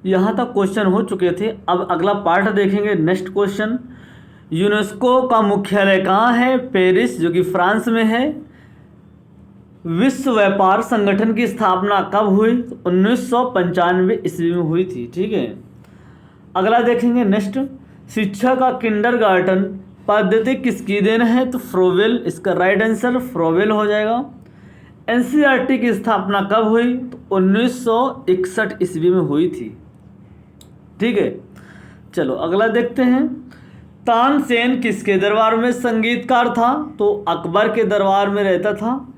यहाँ तक क्वेश्चन हो चुके थे। अब अगला पार्ट देखेंगे, नेक्स्ट क्वेश्चन। यूनेस्को का मुख्यालय कहाँ है? पेरिस, जो कि फ्रांस में है। विश्व व्यापार संगठन की स्थापना कब हुई? 1995 ईस्वी में हुई थी। ठीक है। अगला देखेंगे नेक्स्ट, शिक्षा का किंडरगार्टन पद्धति किसकी देन है? तो फ्रोवेल, इसका राइट आंसर फ्रोवेल हो जाएगा। एनसीईआरटी की स्थापना कब हुई? तो 1961 ईस्वी में हुई थी। ठीक है। चलो अगला देखते हैं, तानसेन किसके दरबार में संगीतकार था? तो अकबर के दरबार में रहता था।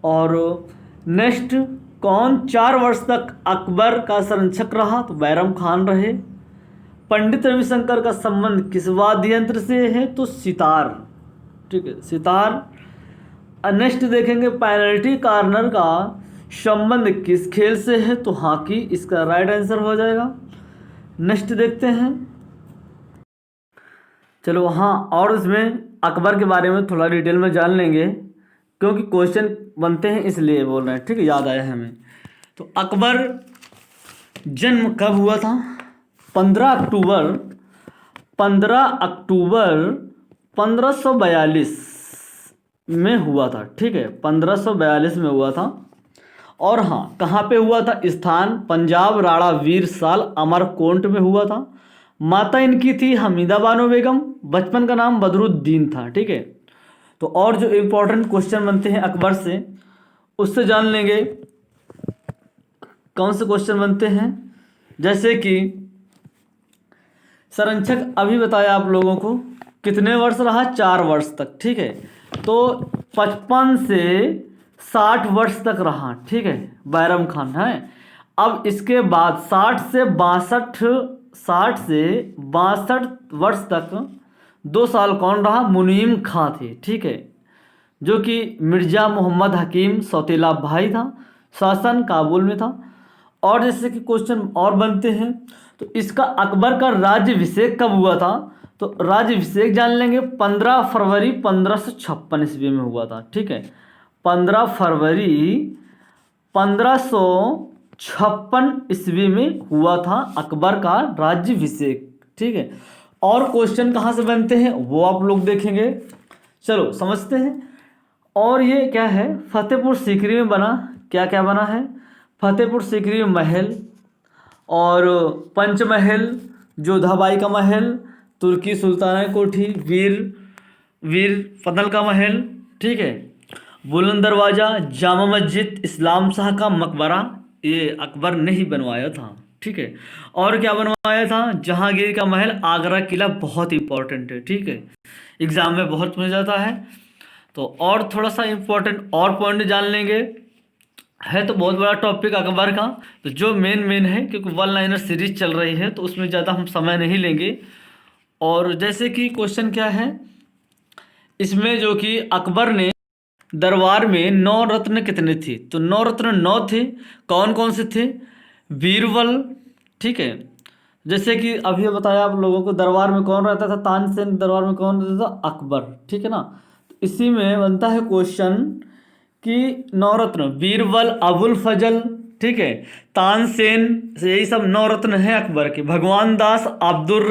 और नेक्स्ट, कौन 4 वर्ष तक अकबर का संरक्षक रहा? तो बैरम खान रहे। पंडित रविशंकर का संबंध किस वाद्य यंत्र से है? तो सितार। ठीक है, सितार। नेक्स्ट देखेंगे, पेनल्टी कॉर्नर का संबंध किस खेल से है? तो हॉकी, इसका राइट आंसर हो जाएगा। नेक्स्ट देखते हैं, चलो हाँ, और इसमें अकबर के बारे में थोड़ा डिटेल में जान लेंगे, क्योंकि क्वेश्चन बनते हैं इसलिए बोल रहे हैं। ठीक है, याद आया हमें। तो अकबर जन्म कब हुआ था? 15 अक्टूबर 1542 में हुआ था। ठीक है, 1542 में हुआ था। और हाँ, कहाँ पे हुआ था? स्थान पंजाब, राणा वीर साल अमरकोंट में हुआ था। माता इनकी थी हमीदा बानो बेगम। बचपन का नाम बदरुद्दीन था। ठीक है। तो और जो इम्पोर्टेंट क्वेश्चन बनते हैं अकबर से, उससे जान लेंगे कौन से क्वेश्चन बनते हैं। जैसे कि संरक्षक अभी बताया आप लोगों को, कितने वर्ष रहा? 4 वर्ष तक। ठीक है, तो 55 से 60 वर्ष तक रहा। ठीक है, बैरम खान है। अब इसके बाद 60 से 62 वर्ष तक 2 साल कौन रहा? मुनीम खां थे। ठीक है, जो कि मिर्ज़ा मोहम्मद हकीम सौतेला भाई था। शासन काबुल में था। और जैसे कि क्वेश्चन और बनते हैं, तो इसका अकबर का राज्याभिषेक कब हुआ था? तो राज्याभिषेक जान लेंगे, 15 फरवरी 1556 ईस्वी में हुआ था। ठीक है, 15 फरवरी 1556 ईस्वी में हुआ था अकबर का राज्याभिषेक। ठीक है। और क्वेश्चन कहाँ से बनते हैं वो आप लोग देखेंगे। चलो समझते हैं। और ये क्या है? फतेहपुर सीकरी में बना। क्या क्या बना है? फतेहपुर सीकरी में महल, और पंचमहल, जोधाबाई का महल, तुर्की सुल्ताना कोठी, वीर फदल का महल। ठीक है, बुलंद दरवाज़ा, जामा मस्जिद, इस्लाम शाह का मकबरा, ये अकबर ने ही बनवाया था। ठीक है। और क्या बनवाया था? जहांगीर का महल, आगरा किला बहुत इंपॉर्टेंट है। ठीक है, एग्ज़ाम में बहुत पूछा जाता है। तो और थोड़ा सा इम्पोर्टेंट और पॉइंट जान लेंगे। है तो बहुत बड़ा टॉपिक अकबर का, तो जो मेन है, क्योंकि वन लाइनर सीरीज चल रही है, तो उसमें ज़्यादा हम समय नहीं लेंगे। और जैसे कि क्वेश्चन क्या है इसमें, जो कि अकबर ने दरबार में 9 रत्न कितने थे? तो 9 रत्न 9 थे। कौन कौन से थे? बीरबल। ठीक है, जैसे कि अभी बताया आप लोगों को, दरबार में कौन रहता था? तानसेन। दरबार में कौन रहता था? अकबर। ठीक है ना। तो इसी में बनता है क्वेश्चन कि नवरत्न बीरबल, अबुल फजल, ठीक है, तानसेन, यही सब नवरत्न हैं अकबर के। भगवान दास, अब्दुल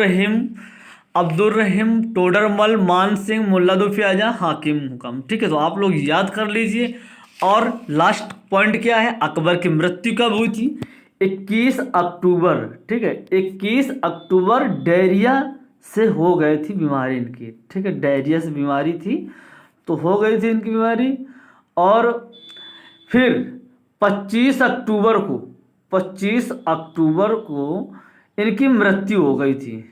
रहीम, टोडरमल, मान सिंह, मुल्ला दुफियाजा, हाकिम हुकम। ठीक है, तो आप लोग याद कर लीजिए। और लास्ट पॉइंट क्या है? अकबर की मृत्यु कब हुई थी? 21 अक्टूबर। ठीक है, 21 अक्टूबर डायरिया से हो गई थी बीमारी इनकी। ठीक है, डायरिया से बीमारी थी, तो हो गई थी इनकी बीमारी। और फिर 25 अक्टूबर को 25 अक्टूबर को इनकी मृत्यु हो गई थी।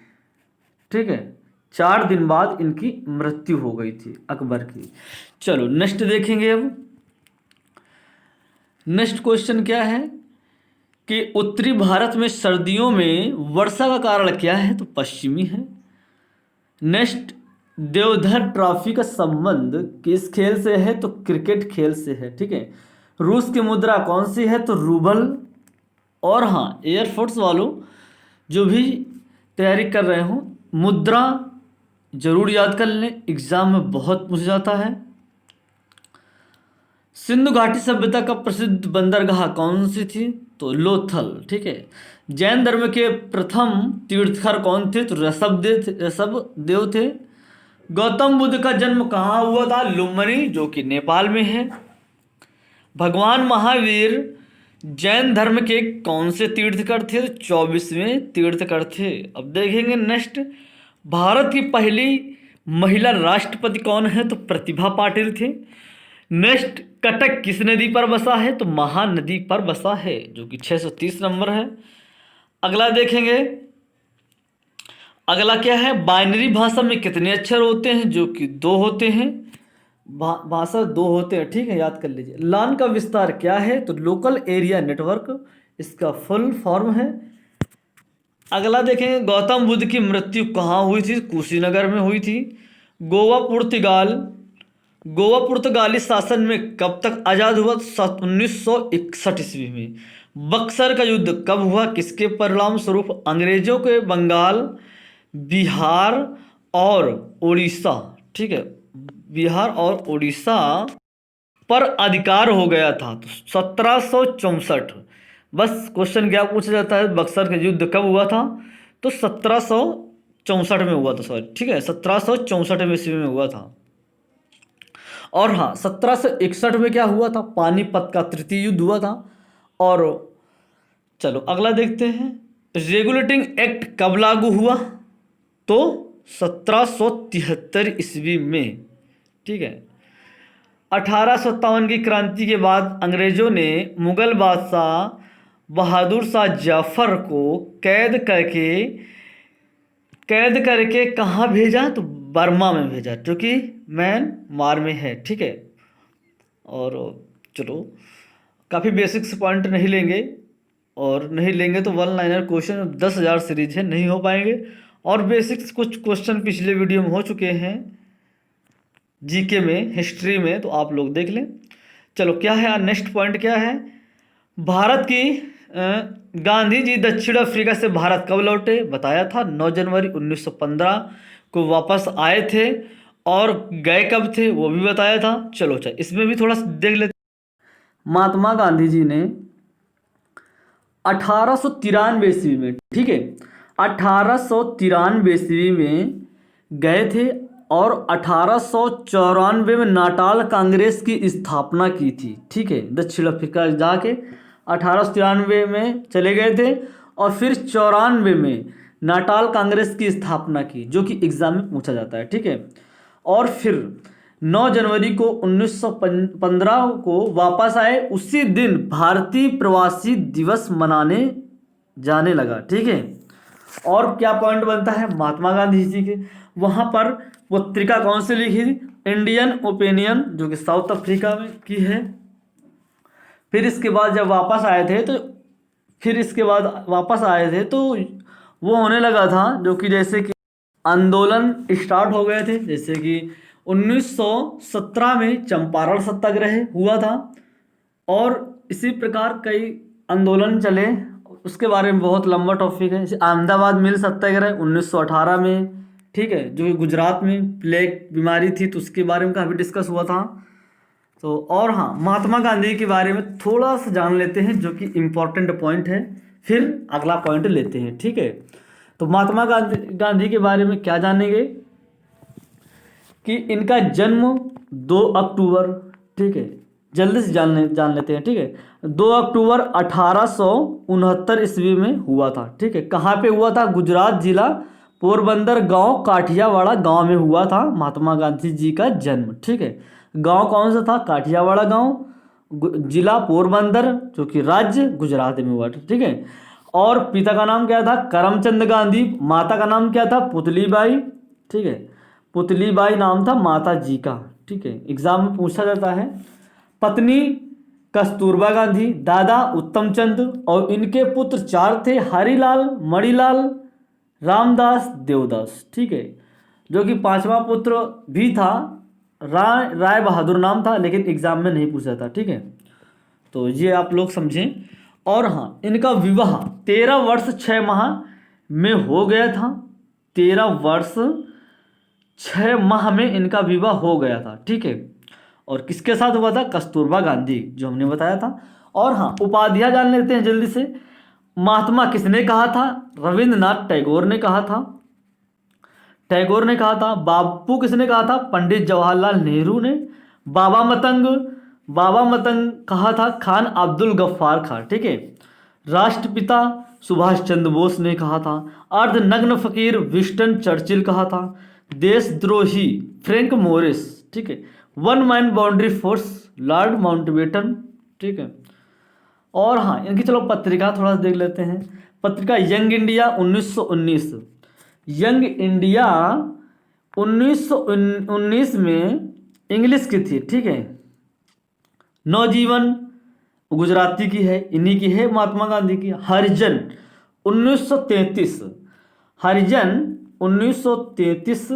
ठीक है, 4 दिन बाद इनकी मृत्यु हो गई थी अकबर की। चलो नेक्स्ट देखेंगे। अब नेक्स्ट क्वेश्चन क्या है कि उत्तरी भारत में सर्दियों में वर्षा का कारण क्या है? तो पश्चिमी है। नेक्स्ट, देवधर ट्रॉफी का संबंध किस खेल से है? तो क्रिकेट खेल से है। ठीक है। रूस की मुद्रा कौन सी है? तो रूबल। और हाँ, एयरफोर्स वालों जो भी तैयारी कर रहे हो, मुद्रा जरूर याद कर लें, एग्जाम में बहुत पूछा जाता है। सिंधु घाटी सभ्यता का प्रसिद्ध बंदरगाह कौन सी थी? तो लोथल। ठीक है। जैन धर्म के प्रथम तीर्थकर कौन थे? तो ऋषभदेव थे। गौतम बुद्ध का जन्म कहाँ हुआ था? लुम्बिनी, जो कि नेपाल में है। भगवान महावीर जैन धर्म के कौन से तीर्थकर थे? 24वें तीर्थकर थे। अब देखेंगे नेक्स्ट, भारत की पहली महिला राष्ट्रपति कौन है? तो प्रतिभा पाटिल थे। नेक्स्ट, कटक किस नदी पर बसा है? तो महानदी पर बसा है, जो कि 630 नंबर है। अगला देखेंगे, अगला क्या है? बाइनरी भाषा में कितने अक्षर होते हैं? जो कि 2 होते हैं। भाषा 2 होते हैं, ठीक है, याद कर लीजिए। लान का विस्तार क्या है? तो लोकल एरिया नेटवर्क इसका फुल फॉर्म है। अगला देखेंगे, गौतम बुद्ध की मृत्यु कहाँ हुई थी? कुशीनगर में हुई थी। गोवा पुर्तगाली शासन में कब तक आज़ाद हुआ? 1961 ईस्वी में। बक्सर का युद्ध कब हुआ? किसके परिणाम स्वरूप? अंग्रेजों के बंगाल, बिहार और उड़ीसा, ठीक है, बिहार और उड़ीसा पर अधिकार हो गया था। तो 1764। बस क्वेश्चन क्या पूछा जाता है, बक्सर का युद्ध कब हुआ था? तो 1764 में हुआ था, सॉरी, ठीक है, 1764 ईस्वी में हुआ था। और हाँ, 1761 में क्या हुआ था? पानीपत का तृतीय युद्ध हुआ था। और चलो अगला देखते हैं, रेगुलेटिंग एक्ट कब लागू हुआ? तो 1773 ईस्वी में, ठीक है। 1857 की क्रांति के बाद अंग्रेजों ने मुगल बादशाह बहादुर शाह जफर को कैद करके कहाँ भेजा? तो बर्मा में भेजा, जो कि म्यांमार में है, ठीक है। और चलो, काफ़ी बेसिक्स पॉइंट नहीं लेंगे, और नहीं लेंगे तो 1 लाइनर क्वेश्चन 10,000 सीरीज है, नहीं हो पाएंगे। और बेसिक्स कुछ क्वेश्चन पिछले वीडियो में हो चुके हैं, जीके में, हिस्ट्री में, तो आप लोग देख लें। चलो क्या है, नेक्स्ट पॉइंट क्या है? भारत की गांधी जी दक्षिण अफ्रीका से भारत कब लौटे? बताया था 9 जनवरी 1915 को वापस आए थे। और गए कब थे वो भी बताया था। चलो अच्छा, इसमें भी थोड़ा देख लेते। महात्मा गांधी जी ने 1893 ईस्वी में, ठीक है, 1893 ईस्वी में गए थे और 1894 में नाटाल कांग्रेस की स्थापना की थी, ठीक है। दक्षिण अफ्रीका जाके 1893 में चले गए थे और फिर 94 में नाटाल कांग्रेस की स्थापना की, जो कि एग्जाम में पूछा जाता है, ठीक है। और फिर 9 जनवरी को 1915 को वापस आए। उसी दिन भारतीय प्रवासी दिवस मनाने जाने लगा, ठीक है। और क्या पॉइंट बनता है महात्मा गांधी जी के? वहाँ पर पत्रिका कौन सी लिखी थी? इंडियन ओपिनियन, जो कि साउथ अफ्रीका में की है। फिर इसके बाद जब वापस आए थे तो वो होने लगा था, जो कि जैसे कि आंदोलन स्टार्ट हो गए थे, जैसे कि 1917 में चंपारण सत्याग्रह हुआ था। और इसी प्रकार कई आंदोलन चले, उसके बारे में बहुत लंबा टॉपिक है। जैसे अहमदाबाद मिल सत्याग्रह 1918 में, ठीक है, जो कि गुजरात में प्लेग बीमारी थी, तो उसके बारे में काफ़ी डिस्कस हुआ था। तो और हाँ, महात्मा गांधी के बारे में थोड़ा सा जान लेते हैं, जो कि इम्पोर्टेंट पॉइंट है, फिर अगला पॉइंट लेते हैं, ठीक है। तो महात्मा गांधी के बारे में क्या जानेंगे कि इनका जन्म 2 अक्टूबर, ठीक है, जल्दी से जान लेते हैं, ठीक है। 2 अक्टूबर 1869 ईस्वी में हुआ था, ठीक है। कहाँ पे हुआ था? गुजरात जिला पोरबंदर गांव काठियावाड़ा गांव में हुआ था महात्मा गांधी जी का जन्म, ठीक है। गांव कौन सा था? काठियावाड़ा गांव, जिला पोरबंदर, जो कि राज्य गुजरात में हुआ, ठीक है। और पिता का नाम क्या था? करमचंद गांधी। माता का नाम क्या था? पुतलीबाई, ठीक है, पुतलीबाई नाम था माता जी का, ठीक है, एग्जाम में पूछा जाता है। पत्नी कस्तूरबा गांधी, दादा उत्तमचंद, और इनके पुत्र 4 थे, हरिलाल, मणिलाल, रामदास, देवदास, ठीक है। जो कि 5वां पुत्र भी था, राय बहादुर नाम था, लेकिन एग्जाम में नहीं पूछा था, ठीक है। तो ये आप लोग समझें। और हाँ, इनका विवाह 13 वर्ष 6 माह में हो गया था। 13 वर्ष 6 माह में इनका विवाह हो गया था, ठीक है। और किसके साथ हुआ था? कस्तूरबा गांधी, जो हमने बताया था। और हाँ, उपाधियाँ जान लेते हैं जल्दी से। महात्मा किसने कहा था? रविंद्रनाथ टैगोर ने कहा था। टैगोर ने कहा था। बापू किसने कहा था? पंडित जवाहरलाल नेहरू ने। बाबा मतंग, बाबा मतंग कहा था खान अब्दुल गफ्फार खान, ठीक है। राष्ट्रपिता सुभाष चंद्र बोस ने कहा था। अर्धनग्न फकीर विंस्टन चर्चिल कहा था। देशद्रोही फ्रैंक मोरिस, ठीक है। One man boundary force Lord Mountbatten, ठीक है। और हाँ, इनकी चलो पत्रिका थोड़ा सा देख लेते हैं। पत्रिका यंग इंडिया 1919, यंग इंडिया 1919 में इंग्लिश की थी, ठीक है। नवजीवन गुजराती की है, इन्हीं की है, महात्मा गांधी की। हरिजन 1933, हरिजन 1933।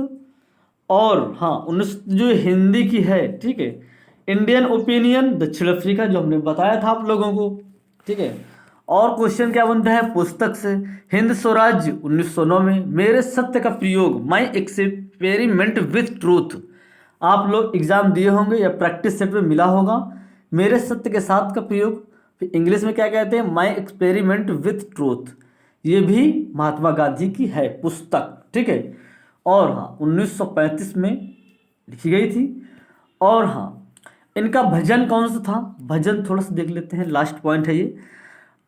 और हाँ, 19 जो हिंदी की है, ठीक है। इंडियन ओपिनियन दक्षिण अफ्रीका, जो हमने बताया था आप लोगों को, ठीक है। और क्वेश्चन क्या बनता है पुस्तक से? हिंद स्वराज्य 1909 में। मेरे सत्य का प्रयोग, माई एक्सपेरिमेंट विथ ट्रूथ, आप लोग एग्जाम दिए होंगे या प्रैक्टिस सेट में मिला होगा। मेरे सत्य के साथ का प्रयोग, फिर इंग्लिश में क्या कहते हैं? My experiment with truth. ये भी महात्मा गांधी की है पुस्तक, ठीक है। और हाँ, 1935 में लिखी गई थी। और हाँ, इनका भजन कौन सा था? भजन थोड़ा सा देख लेते हैं, लास्ट पॉइंट है ये,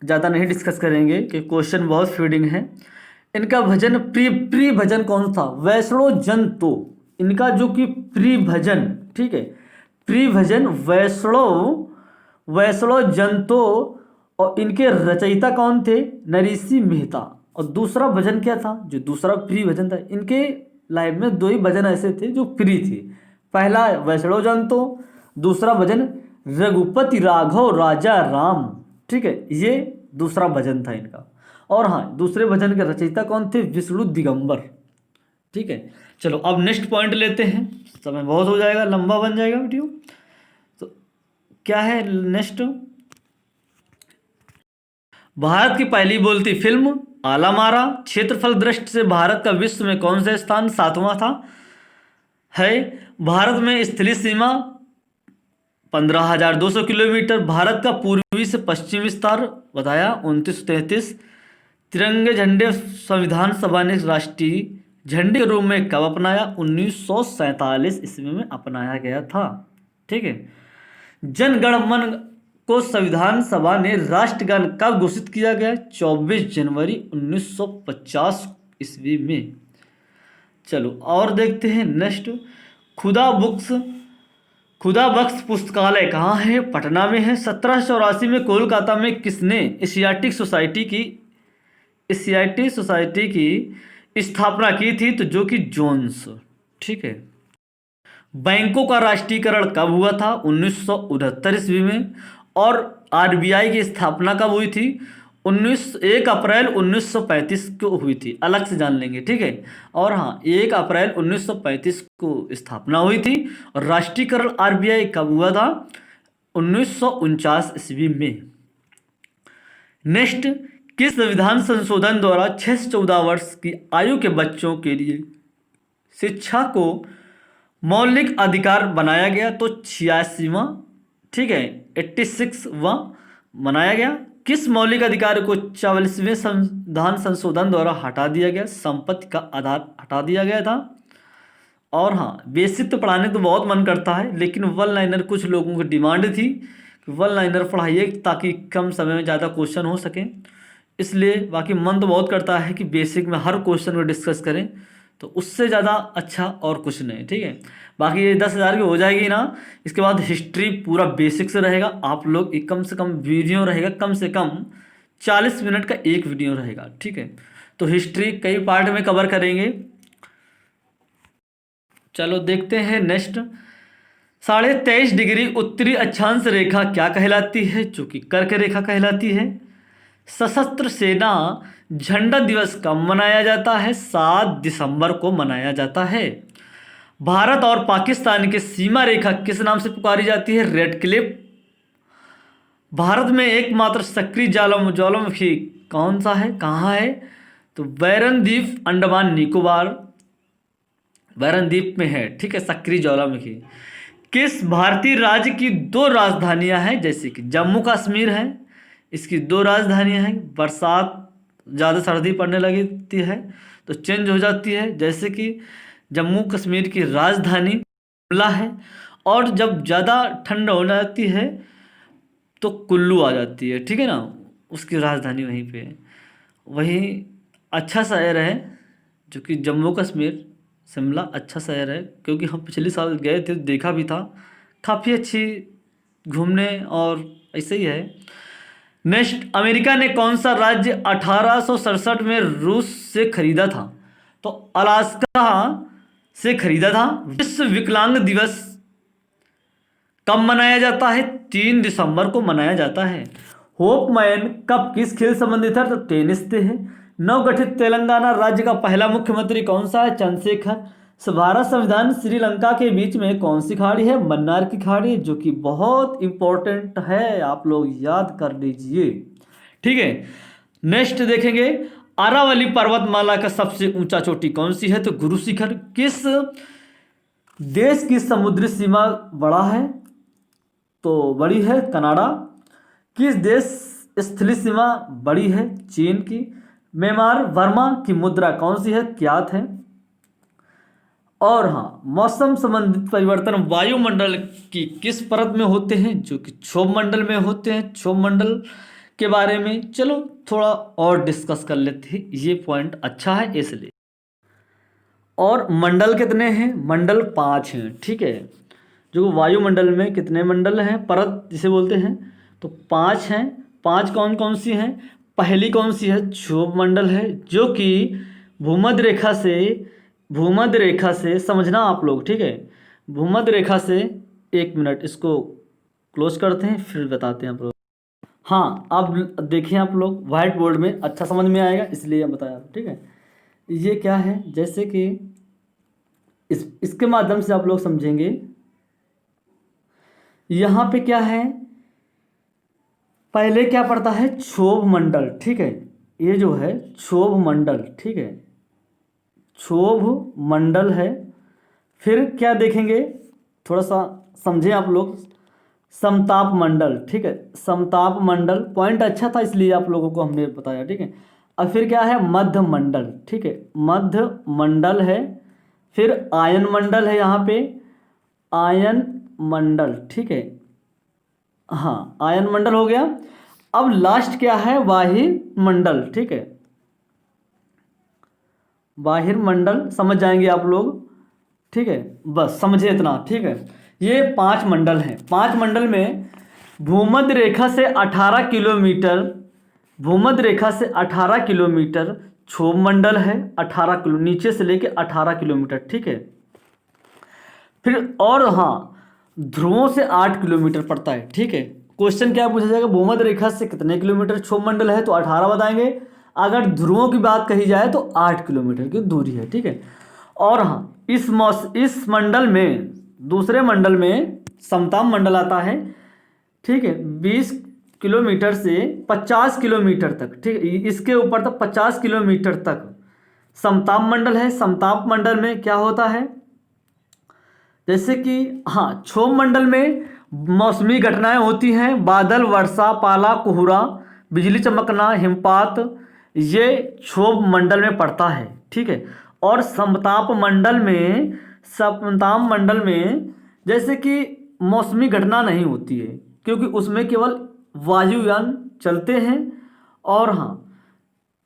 ज़्यादा नहीं डिस्कस करेंगे कि क्वेश्चन बहुत फीडिंग है। इनका भजन प्री भजन कौन सा था? वैष्णो जन तो, इनका जो कि प्री भजन, ठीक है, प्री भजन वैष्णो जन तो। और इनके रचयिता कौन थे? नरसिंह मेहता। और दूसरा भजन क्या था? जो दूसरा प्री भजन था, इनके लाइफ में दो ही भजन ऐसे थे जो प्री थे। पहला वैष्णो जन तो, दूसरा भजन रघुपति राघव राजा राम, ठीक है। ये दूसरा भजन था इनका। और हाँ, दूसरे भजन के रचयिता कौन थे? विष्णु दिगंबर, ठीक है। चलो अब नेक्स्ट पॉइंट लेते हैं, समय बहुत हो जाएगा, लंबा बन जाएगा वीडियो। तो क्या है नेक्स्ट? भारत की पहली बोलती फिल्म आला मारा। क्षेत्रफल दृष्टि से भारत का विश्व में कौन सा स्थान? 7वां था है। भारत में स्थलीय सीमा 15,200 किलोमीटर। भारत का पूर्वी से पश्चिम विस्तार बताया 2933। तिरंगे झंडे संविधान सभा ने राष्ट्रीय झंडे के रूप में कब अपनाया? 1947 ईस्वी में अपनाया गया था, ठीक है। जनगण मन को संविधान सभा ने राष्ट्रगान कब घोषित किया गया? 24 जनवरी 1950 ईस्वी में। चलो और देखते हैं नेक्स्ट। खुदा बख्श पुस्तकालय कहाँ है? पटना में है। 1784 में कोलकाता में किसने एशियाटिक सोसाइटी की स्थापना की थी? तो जो कि जोन्स, ठीक है। बैंकों का राष्ट्रीयकरण कब हुआ था? 1969 ईस्वी में। और आरबीआई की स्थापना कब हुई थी? 1 अप्रैल 1935 को हुई थी, अलग से जान लेंगे, ठीक है। और हाँ, 1 अप्रैल 1935 को स्थापना हुई थी। और राष्ट्रीयकरण आरबीआई कब हुआ था? 1949 ईस्वी में। नेक्स्ट, किस संविधान संशोधन द्वारा 6 से 14 वर्ष की आयु के बच्चों के लिए शिक्षा को मौलिक अधिकार बनाया गया? तो 86वां, ठीक है, 86वां बनाया गया। किस मौलिक अधिकार को 44वें संविधान संशोधन द्वारा हटा दिया गया? संपत्ति का आधार हटा दिया गया था। और हाँ, बेसिक तो पढ़ाने तो बहुत मन करता है, लेकिन वन लाइनर कुछ लोगों की डिमांड थी कि वन लाइनर पढ़ाइए ताकि कम समय में ज़्यादा क्वेश्चन हो सकें, इसलिए। बाकी मन तो बहुत करता है कि बेसिक में हर क्वेश्चन को डिस्कस करें, तो उससे ज़्यादा अच्छा और कुछ नहीं, ठीक है। बाकी ये 10,000 की हो जाएगी ना, इसके बाद हिस्ट्री पूरा बेसिक से रहेगा। आप लोग एक कम से कम वीडियो रहेगा, कम से कम 40 मिनट का एक वीडियो रहेगा, ठीक है। तो हिस्ट्री कई पार्ट में कवर करेंगे। चलो देखते हैं नेक्स्ट। 23.5 डिग्री उत्तरी अक्षांश रेखा क्या कहलाती है? जो कि कर्क रेखा कहलाती है। सशस्त्र सेना झंडा दिवस कब मनाया जाता है? 7 दिसंबर को मनाया जाता है। भारत और पाकिस्तान की सीमा रेखा किस नाम से पुकारी जाती है? Red Cliff. भारत में एकमात्र सक्रिय ज्वालामुखी कौन सा है, कहाँ है? तो बैरन द्वीप, अंडमान निकोबार बैरन द्वीप में है, ठीक है, सक्रिय ज्वालामुखी। किस भारतीय राज्य की दो राजधानियां हैं? जैसे कि जम्मू कश्मीर है, इसकी दो राजधानियां हैं। बरसात ज़्यादा सर्दी पड़ने लगती है तो चेंज हो जाती है, जैसे कि जम्मू कश्मीर की राजधानी शिमला है, और जब ज़्यादा ठंड हो जाती है तो कुल्लू आ जाती है, ठीक है ना, उसकी राजधानी वहीं पे है। वही अच्छा शहर है जो कि जम्मू कश्मीर, शिमला अच्छा शहर है, क्योंकि हम पिछले साल गए थे, देखा भी था, काफ़ी अच्छी घूमने और ऐसे ही है। नेक्स्ट, अमेरिका ने कौन सा राज्य 1867 में रूस से खरीदा था? तो अलास्का से खरीदा था। विश्व विकलांग दिवस कब मनाया जाता है? 3 दिसंबर को मनाया जाता है। होपमैन कब किस खेल संबंधित है? तो टेनिस से है। नवगठित तेलंगाना राज्य का पहला मुख्यमंत्री कौन सा है? चंद्रशेखर। भारत संविधान श्रीलंका के बीच में कौन सी खाड़ी है? मन्नार की खाड़ी, जो कि बहुत इंपॉर्टेंट है, आप लोग याद कर लीजिए, ठीक है। नेक्स्ट देखेंगे, अरावली पर्वतमाला का सबसे ऊंचा चोटी कौन सी है? तो गुरु शिखर। किस देश की समुद्री सीमा बड़ा है? तो बड़ी है कनाडा। किस देश स्थलीय सीमा बड़ी है? चीन की। म्यांमार वर्मा की मुद्रा कौन सी है? ज्ञात है। और हाँ, मौसम संबंधित परिवर्तन वायुमंडल की किस परत में होते हैं? जो कि क्षोभ मंडल में होते हैं। क्षोभ मंडल के बारे में चलो थोड़ा और डिस्कस कर लेते हैं, ये पॉइंट अच्छा है इसलिए। और मंडल कितने हैं? मंडल 5 हैं, ठीक है। जो वायुमंडल में कितने मंडल हैं, परत जिसे बोलते हैं, तो 5 हैं। 5 कौन कौन सी हैं? पहली कौन सी है? क्षोभ मंडल है, जो कि भूमध्य रेखा से समझना आप लोग, ठीक है। भूमध्य रेखा से, एक मिनट इसको क्लोज करते हैं फिर बताते हैं आप लोग। हाँ, अब देखिए आप लोग, व्हाइट बोर्ड में अच्छा समझ में आएगा इसलिए बताया, ठीक है। ये क्या है, जैसे कि इसके माध्यम से आप लोग समझेंगे। यहाँ पे क्या है, पहले क्या पड़ता है? क्षोभ मंडल, ठीक है। ये जो है क्षोभ मंडल, ठीक है, क्षोभ मंडल है। फिर क्या देखेंगे, थोड़ा सा समझें आप लोग, समताप मंडल, ठीक है। समताप मंडल पॉइंट अच्छा था इसलिए आप लोगों को हमने बताया, ठीक है। अब फिर क्या है? मध्य मंडल, ठीक है, मध्य मंडल है। फिर आयन मंडल है, यहाँ पे आयन मंडल, ठीक है। हाँ, आयन मंडल हो गया। अब लास्ट क्या है? बाहिर मंडल, ठीक है। बाहिर मंडल समझ जाएंगे आप लोग, ठीक है, बस समझे इतना, ठीक है। ये 5 मंडल हैं। 5 मंडल में भूमध्य रेखा से 18 किलोमीटर, भूमध्य रेखा से 18 किलोमीटर क्षोभ मंडल है। 18 किलो नीचे से लेके 18 किलोमीटर, ठीक है। फिर और हाँ, ध्रुवों से 8 किलोमीटर पड़ता है, ठीक है। क्वेश्चन क्या पूछा जाएगा? भूमध्य रेखा से कितने किलोमीटर क्षोभ मंडल है? तो 18 बताएंगे। अगर ध्रुवों की बात कही जाए तो 8 किलोमीटर की दूरी है, ठीक है। और हाँ, इस मंडल में, दूसरे मंडल में समताप मंडल आता है, ठीक है। 20 किलोमीटर से 50 किलोमीटर तक, ठीक है, इसके ऊपर तक 50 किलोमीटर तक समताप मंडल है। समताप मंडल में क्या होता है? जैसे कि हाँ, क्षोभ मंडल में मौसमी घटनाएं होती हैं, बादल, वर्षा, पाला, कोहरा, बिजली चमकना, हिमपात, ये क्षोभ मंडल में पड़ता है, ठीक है। और समताप मंडल में जैसे कि मौसमी घटना नहीं होती है, क्योंकि उसमें केवल वायुयान चलते हैं। और हाँ,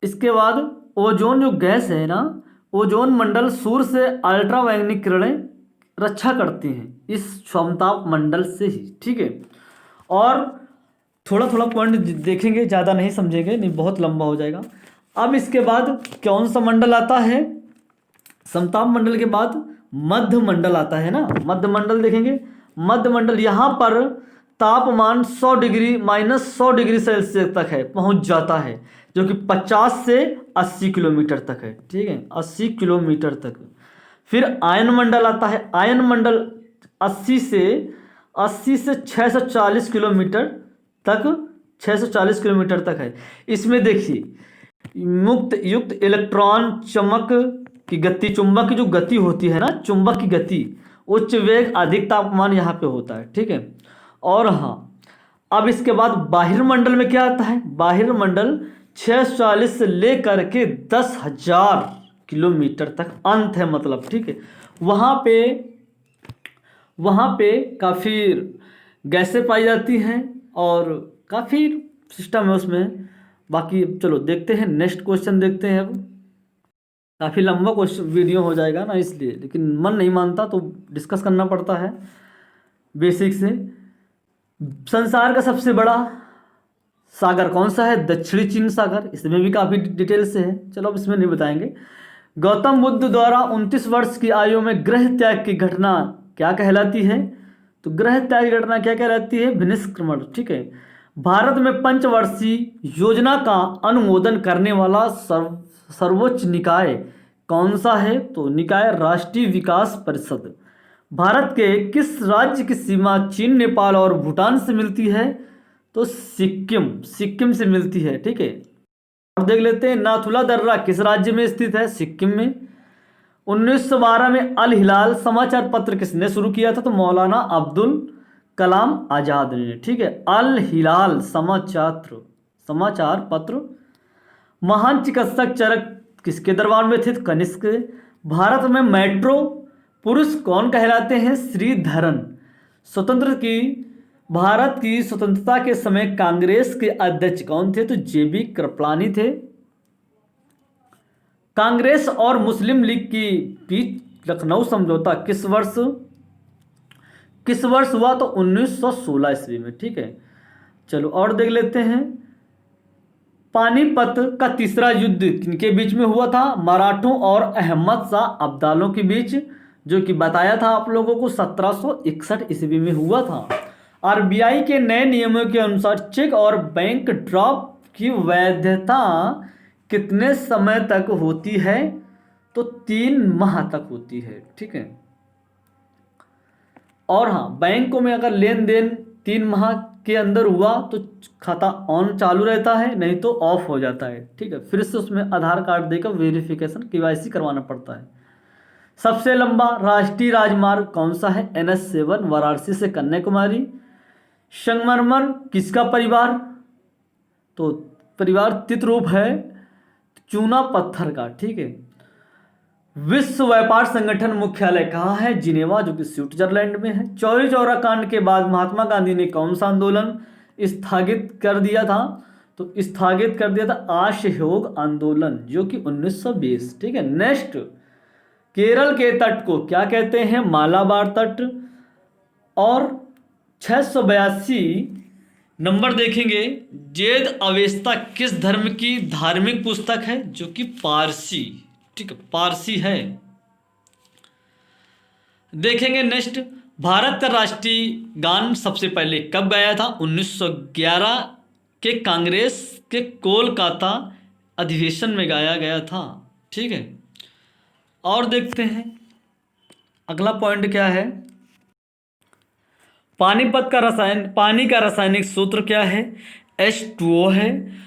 इसके बाद ओजोन जो गैस है ना, ओजोन मंडल सूर्य से अल्ट्रावायलेट किरणें रक्षा करती हैं इस समताप मंडल से ही, ठीक है। और थोड़ा थोड़ा पॉइंट देखेंगे, ज़्यादा नहीं समझेंगे, नहीं बहुत लंबा हो जाएगा। अब इसके बाद कौन सा मंडल आता है? समताप मंडल के बाद मध्य मंडल आता है ना। मध्य मंडल देखेंगे। मध्य मंडल, यहाँ पर तापमान 100 डिग्री -100 डिग्री सेल्सियस तक है, पहुँच जाता है, जो कि 50 से 80 किलोमीटर तक है, ठीक है, 80 किलोमीटर तक। फिर आयन मंडल आता है। आयन मंडल 80 से 640 किलोमीटर तक, 640 किलोमीटर तक है। इसमें देखिए, मुक्त युक्त इलेक्ट्रॉन चमक की गति, चुंबक की जो गति होती है ना, चुंबक की गति, उच्च वेग अधिक तापमान यहाँ पे होता है, ठीक है। और हाँ, अब इसके बाद बाहिर्मंडल में क्या आता है? बाहिर्मंडल 640 से लेकर के 10,000 किलोमीटर तक अंत है, मतलब, ठीक है। वहाँ पे काफ़ी गैसें पाई जाती हैं और काफ़ी सिस्टम है उसमें। बाकी चलो देखते हैं, नेक्स्ट क्वेश्चन देखते हैं। अब काफ़ी लंबा क्वेश्चन वीडियो हो जाएगा ना, इसलिए, लेकिन मन नहीं मानता तो डिस्कस करना पड़ता है बेसिक से। संसार का सबसे बड़ा सागर कौन सा है? दक्षिणी चीन सागर। इसमें भी काफ़ी डिटेल से है, चलो अब इसमें नहीं बताएंगे। गौतम बुद्ध द्वारा 29 वर्ष की आयु में गृह त्याग की घटना क्या कहलाती है? तो गृह त्याग की घटना क्या कहलाती है? विनिष्क्रमण, ठीक है। भारत में पंचवर्षीय योजना का अनुमोदन करने वाला सर्वोच्च निकाय कौन सा है? तो निकाय राष्ट्रीय विकास परिषद। भारत के किस राज्य की सीमा चीन, नेपाल और भूटान से मिलती है? तो सिक्किम से मिलती है, ठीक है। और देख लेते हैं, नाथुला दर्रा किस राज्य में स्थित है? सिक्किम में। 1912 में अल हिलाल समाचार पत्र किसने शुरू किया था? तो मौलाना अब्दुल कलाम आजाद ने, ठीक है। अल हिलाल समाचार पत्र। महान चिकित्सक चरक किसके दरबार में थे? कनिष्क। भारत में मेट्रो पुरुष कौन कहलाते हैं? श्रीधरन। भारत की स्वतंत्रता के समय कांग्रेस के अध्यक्ष कौन थे? तो जेबी कृपलानी थे। कांग्रेस और मुस्लिम लीग की बीच लखनऊ समझौता किस वर्ष हुआ? तो 1916 ईस्वी में, ठीक है। चलो और देख लेते हैं, पानीपत का तीसरा युद्ध किनके बीच में हुआ था? मराठों और अहमद शाह अब्दालों के बीच, जो कि बताया था आप लोगों को 1761 ईस्वी में हुआ था। आरबीआई के नए नियमों के अनुसार चेक और बैंक ड्राफ्ट की वैधता कितने समय तक होती है? तो 3 माह तक होती है, ठीक है। और हाँ, बैंकों में अगर लेन देन 3 माह के अंदर हुआ तो खाता ऑन चालू रहता है, नहीं तो ऑफ हो जाता है, ठीक है। फिर से उसमें आधार कार्ड देकर वेरिफिकेशन केवाईसी करवाना पड़ता है। सबसे लंबा राष्ट्रीय राजमार्ग कौन सा है? NH7 वाराणसी से कन्याकुमारी। संगमरमर किसका परिवार? तो परिवार तितरूप है, चूना पत्थर का, ठीक है। विश्व व्यापार संगठन मुख्यालय कहाँ है? जिनेवा, जो कि स्विट्जरलैंड में है। चौरी चौरा कांड के बाद महात्मा गांधी ने कौन सा आंदोलन स्थगित कर दिया था? तो स्थगित कर दिया था असहयोग आंदोलन, जो कि 1920, ठीक है। नेक्स्ट, केरल के तट को क्या कहते हैं? मालाबार तट। और 682 नंबर देखेंगे, जेद अवेस्ता किस धर्म की धार्मिक पुस्तक है? जो कि पारसी, ठीक है, पारसी है। देखेंगे नेक्स्ट, भारत का राष्ट्रीय गान सबसे पहले कब गाया था? 1911 के कांग्रेस के कोलकाता अधिवेशन में गाया गया था, ठीक है। और देखते हैं अगला पॉइंट क्या है। पानी का रासायनिक सूत्र क्या है? H2O है।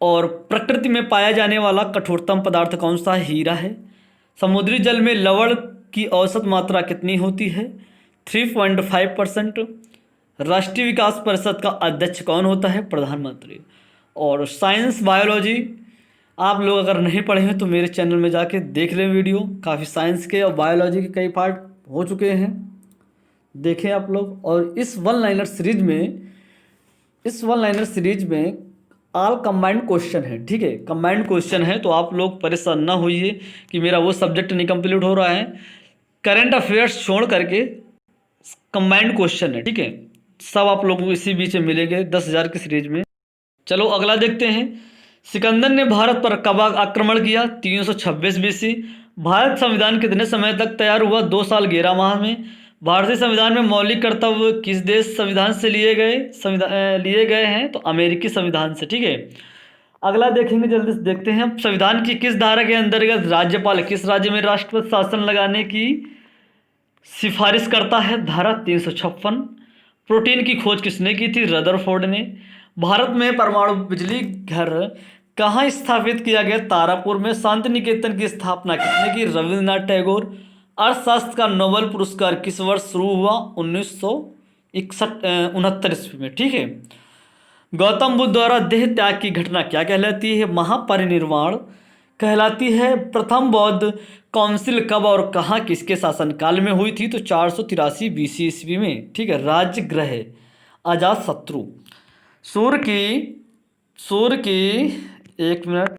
और प्रकृति में पाया जाने वाला कठोरतम पदार्थ कौन सा? हीरा है। समुद्री जल में लवण की औसत मात्रा कितनी होती है? 3.5%। राष्ट्रीय विकास परिषद का अध्यक्ष कौन होता है? प्रधानमंत्री। और साइंस बायोलॉजी आप लोग अगर नहीं पढ़े हैं तो मेरे चैनल में जाके देख लें वीडियो, काफ़ी साइंस के और बायोलॉजी के कई पार्ट हो चुके हैं, देखें आप लोग। और इस वन लाइनर सीरीज में ऑल कंबाइंड क्वेश्चन है, ठीक है। कंबाइंड क्वेश्चन है, तो आप लोग परेशान ना होइए कि मेरा वो सब्जेक्ट नहीं कंप्लीट हो रहा है। करंट अफेयर्स छोड़ करके कंबाइंड क्वेश्चन है, ठीक है। सब आप लोगों को इसी बीच में मिलेंगे 10,000 की सीरीज में। चलो अगला देखते हैं, सिकंदर ने भारत पर कब आक्रमण किया? 326 BC। भारत संविधान कितने समय तक तैयार हुआ? 2 साल 11 माह में। भारतीय संविधान में मौलिक कर्तव्य किस देश संविधान से लिए गए हैं? तो अमेरिकी संविधान से, ठीक है। अगला देखेंगे, जल्दी से देखते हैं। संविधान की किस धारा के अंतर्गत राज्यपाल किस राज्य में राष्ट्रपति शासन लगाने की सिफारिश करता है? धारा 356। प्रोटीन की खोज किसने की थी? रदरफोर्ड ने। भारत में परमाणु बिजली घर कहाँ स्थापित किया गया? तारापुर में। शांति निकेतन की स्थापना किसने की? रविन्द्रनाथ टैगोर। अर्थशास्त्र का नोबेल पुरस्कार किस वर्ष शुरू हुआ? 1969 ईस्वी में। ठीक है। गौतम बुद्ध द्वारा देह त्याग की घटना क्या कहलाती है? महापरिनिर्वाण कहलाती है। प्रथम बौद्ध काउंसिल कब और कहाँ किसके शासनकाल में हुई थी? तो 483 BC ईस्वी में। ठीक है। राजगृह अजात शत्रु। सूर्य की एक मिनट,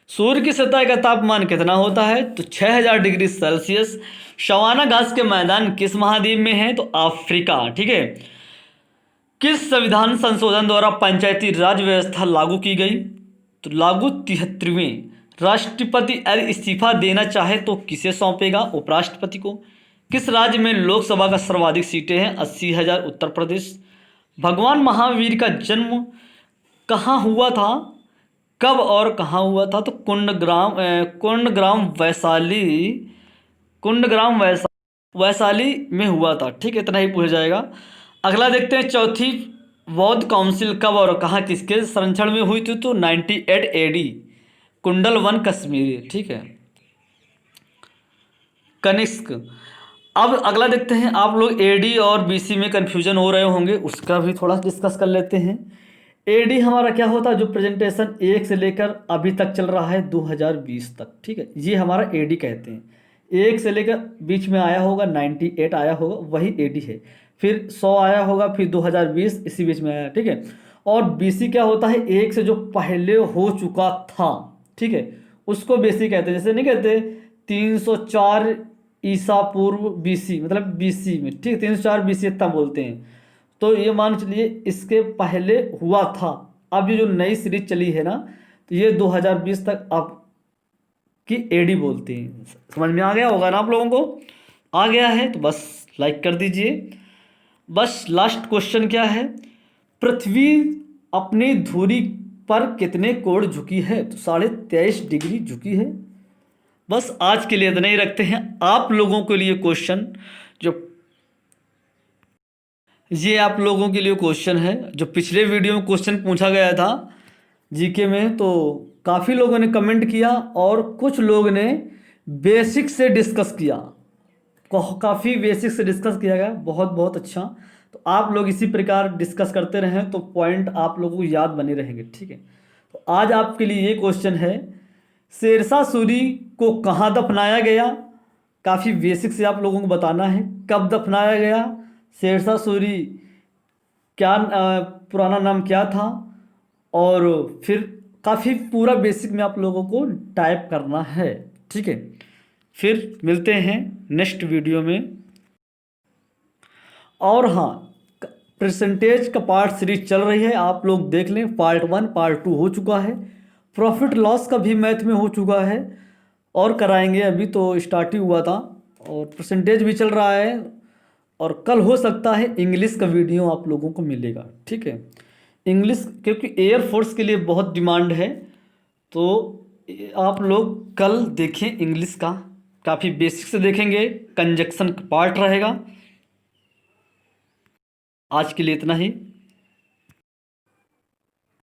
सूर्य की सतह का तापमान कितना होता है? तो 6000 डिग्री सेल्सियस। सवाना घास के मैदान किस महाद्वीप में है? तो अफ्रीका। ठीक है। किस संविधान संशोधन द्वारा पंचायती राज व्यवस्था लागू की गई? तो लागू 73वें। राष्ट्रपति यदि इस्तीफा देना चाहे तो किसे सौंपेगा? उपराष्ट्रपति को। किस राज्य में लोकसभा का सर्वाधिक सीटें हैं? 80,000 उत्तर प्रदेश। भगवान महावीर का जन्म कहाँ हुआ था? कब और कहाँ हुआ था? तो कुंडग्राम वैशाली में हुआ था। ठीक है। इतना ही पूछा जाएगा। अगला देखते हैं, चौथी बौद्ध काउंसिल कब और कहाँ किसके संरक्षण में हुई थी? तो 98 AD कुंडल 1 कश्मीर। ठीक है। कनिष्क। अब अगला देखते हैं, आप लोग AD और BC में कन्फ्यूजन हो रहे होंगे, उसका भी थोड़ा डिस्कस कर लेते हैं। AD हमारा क्या होता है? जो प्रेजेंटेशन 1 से लेकर अभी तक चल रहा है 2020 तक। ठीक है। ये हमारा AD कहते हैं। 1 से लेकर बीच में आया होगा 98 आया होगा, वही AD है। फिर 100 आया होगा, फिर 2020 इसी बीच में आया। ठीक है। और BC क्या होता है? 1 से जो पहले हो चुका था। ठीक है। उसको BC कहते हैं। जैसे नहीं कहते 304 ईसा पूर्व BC, मतलब BC में। ठीक है। 304 BC इतना बोलते हैं। तो ये मान चलिए इसके पहले हुआ था। अब ये जो नई सीरीज चली है ना, तो ये 2020 तक आप की AD बोलते हैं। समझ में आ गया होगा ना आप लोगों को? आ गया है तो बस लाइक कर दीजिए। बस लास्ट क्वेश्चन क्या है? पृथ्वी अपनी धुरी पर कितने कोण झुकी है? तो 23.5 डिग्री झुकी है। बस आज के लिए इतना ही रखते हैं। आप लोगों के लिए क्वेश्चन ये आप लोगों के लिए क्वेश्चन है जो पिछले वीडियो में क्वेश्चन पूछा गया था जीके में, तो काफ़ी लोगों ने कमेंट किया और कुछ लोग ने बेसिक से डिस्कस किया। काफ़ी बेसिक से डिस्कस किया गया। बहुत बहुत अच्छा। तो आप लोग इसी प्रकार डिस्कस करते रहें तो पॉइंट आप लोगों को याद बने रहेंगे। ठीक है। तो आज आपके लिए ये क्वेश्चन है, शेरशाह सूरी को कहाँ दफनाया गया? काफ़ी बेसिक से आप लोगों को बताना है। कब दफनाया गया? शेरशाह सूरी क्या पुराना नाम क्या था? और फिर काफ़ी पूरा बेसिक में आप लोगों को टाइप करना है। ठीक है। फिर मिलते हैं नेक्स्ट वीडियो में। और हाँ, परसेंटेज का पार्ट सीरीज चल रही है, आप लोग देख लें। पार्ट 1 पार्ट 2 हो चुका है। प्रॉफिट लॉस का भी मैथ में हो चुका है और कराएंगे। अभी तो स्टार्ट ही हुआ था और परसेंटेज भी चल रहा है। और कल हो सकता है इंग्लिश का वीडियो आप लोगों को मिलेगा। ठीक है। इंग्लिश क्योंकि एयरफोर्स के लिए बहुत डिमांड है, तो आप लोग कल देखें इंग्लिश का। काफ़ी बेसिक से देखेंगे, कंजक्शन का पार्ट रहेगा। आज के लिए इतना ही।